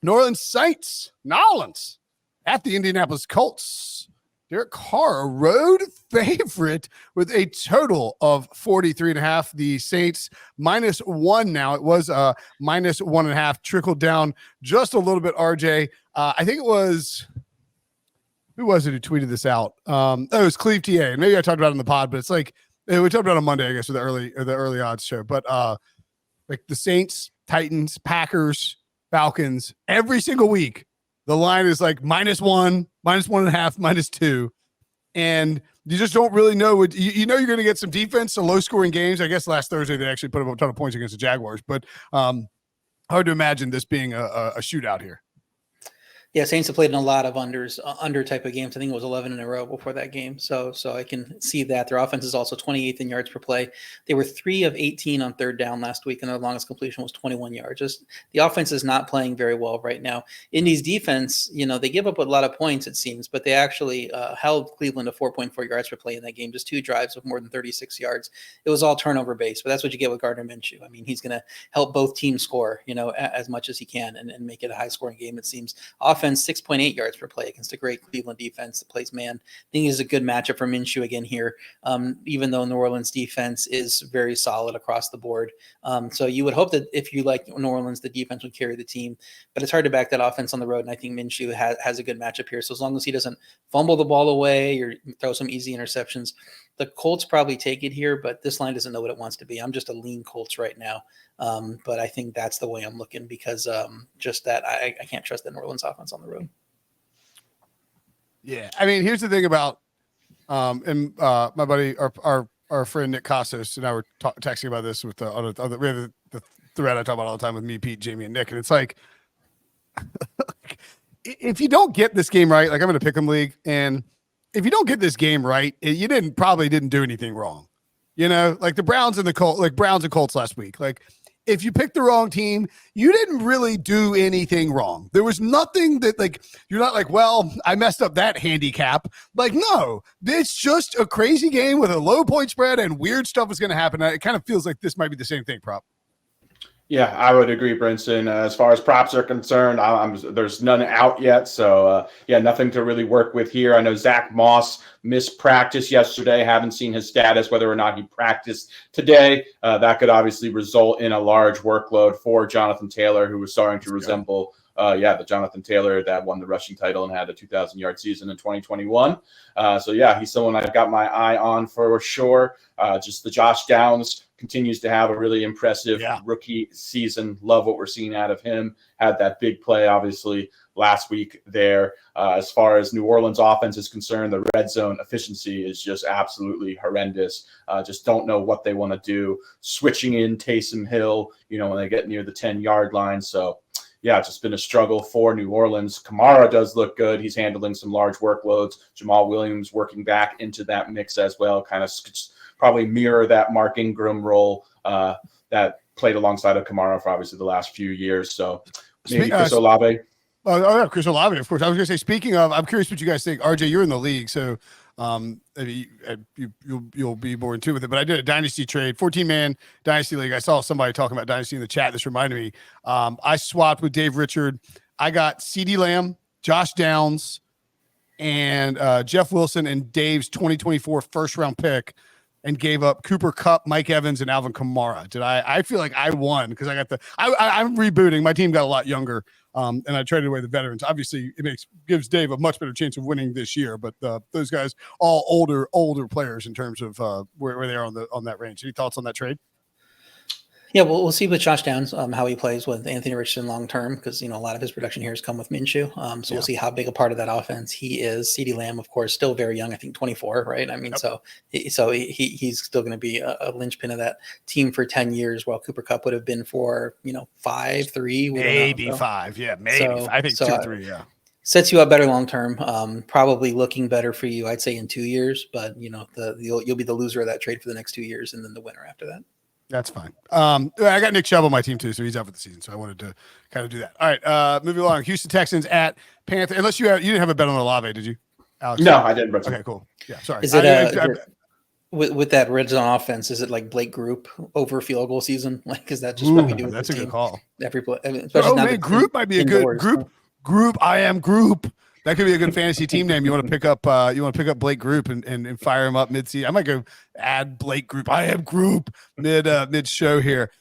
New Orleans Saints, Nolans at the Indianapolis Colts. Derek Carr, a road favorite with a total of 43.5. The Saints -1 now. It was -1.5, trickled down just a little bit, RJ. I think it was, who was it who tweeted this out? It was Cleve TA. Maybe I talked about it in the pod, but it's like, we talked about it on Monday, I guess, with the early odds show. But like the Saints, Titans, Packers, Falcons, every single week, the line is like -1, -1.5, -2. And you just don't really know what you know. You're going to get some defense, some low scoring games. I guess last Thursday they actually put up a ton of points against the Jaguars, but hard to imagine this being a shootout here. Yeah, Saints have played in a lot of under type of games. I think it was 11 in a row before that game. So I can see that. Their offense is also 28th in yards per play. They were 3 of 18 on third down last week, and their longest completion was 21 yards. Just the offense is not playing very well right now. Indy's defense, they give up a lot of points, it seems, but they actually held Cleveland to 4.4 yards per play in that game, just 2 drives of more than 36 yards. It was all turnover based, but that's what you get with Gardner Minshew. I mean, he's going to help both teams score, as much as he can and make it a high scoring game, it seems. Offense, 6.8 yards per play against a great Cleveland defense that plays man. I think it's a good matchup for Minshew again here, even though New Orleans defense is very solid across the board. So you would hope that if you like New Orleans, the defense would carry the team, but it's hard to back that offense on the road. And I think Minshew has a good matchup here. So as long as he doesn't fumble the ball away or throw some easy interceptions, the Colts probably take it here, but this line doesn't know what it wants to be. I'm just a lean Colts right now. But I think that's the way I'm looking because just that I can't trust the New Orleans offense on the road. Yeah. I mean, here's the thing about my buddy, our friend Nick Costos, and I were texting about this with we have the thread I talk about all the time with me, Pete, Jamie, and Nick. And it's like, if you don't get this game right, like I'm in a pick'em league, and if you don't get this game right, you probably didn't do anything wrong. Like the Browns and Colts last week. Like if you picked the wrong team, you didn't really do anything wrong. There was nothing that you're not like, well, I messed up that handicap. Like, no, it's just a crazy game with a low point spread and weird stuff is going to happen. It kind of feels like this might be the same thing, Prop. Yeah, I would agree, Brinson. As far as props are concerned, there's none out yet. So, nothing to really work with here. I know Zach Moss missed practice yesterday. Haven't seen his status, whether or not he practiced today. That could obviously result in a large workload for Jonathan Taylor, who was starting to resemble the Jonathan Taylor that won the rushing title and had a 2,000-yard season in 2021. He's someone I've got my eye on for sure. Just the Josh Downs continues to have a really impressive rookie season. Love what we're seeing out of him. Had that big play, obviously, last week there. As far as New Orleans offense is concerned, the red zone efficiency is just absolutely horrendous. Just don't know what they want to do. Switching in Taysom Hill, when they get near the 10-yard line. So, it's just been a struggle for New Orleans. Kamara does look good. He's handling some large workloads. Jamal Williams working back into that mix as well, kind of probably mirror that Mark Ingram role that played alongside of Kamara for obviously the last few years. So maybe Chris Olave. Chris Olave, of course. I was going to say, speaking of, I'm curious what you guys think. RJ, you're in the league, so you'll be more in tune with it. But I did a dynasty trade, 14-man dynasty league. I saw somebody talking about dynasty in the chat. This reminded me. I swapped with Dave Richard. I got CeeDee Lamb, Josh Downs, and Jeff Wilson and Dave's 2024 first-round pick, and gave up Cooper Kupp, Mike Evans, and Alvin Kamara. I feel like I won because I got I'm rebooting. My team got a lot younger, and I traded away the veterans. Obviously, it gives Dave a much better chance of winning this year. But those guys, all older players in terms of where they are on that range. Any thoughts on that trade? Yeah, well, we'll see with Josh Downs how he plays with Anthony Richardson long term because a lot of his production here has come with Minshew. We'll see how big a part of that offense he is. CeeDee Lamb, of course, still very young. I think 24, right? I mean, so he's still going to be a linchpin of that team for 10 years, while Cooper Kupp would have been for 5, 3, maybe 5. Yeah, maybe. So, I think 2 or 3. Yeah. Sets you up better long term. Probably looking better for you, I'd say, in 2 years. But you'll be the loser of that trade for the next 2 years, and then the winner after that. That's fine. I got Nick Chubb on my team too, so he's out for the season. So I wanted to kind of do that. All right, moving along. Houston Texans at Panther. Unless you didn't have a bet on Olave, did you, Alex? No, I didn't. Okay, cool. Yeah, sorry. Is it with that red zone offense, is it like Blake Group over field goal season? Like, is that just what we do with That's this a good team? call. Every play, I mean, especially Oh now man, that it's Group might be a good indoors. group. I am Group. That could be a good fantasy team name. You want to pick up Blake Group and fire him up mid-season. I might go add Blake Group. I am Group mid show here.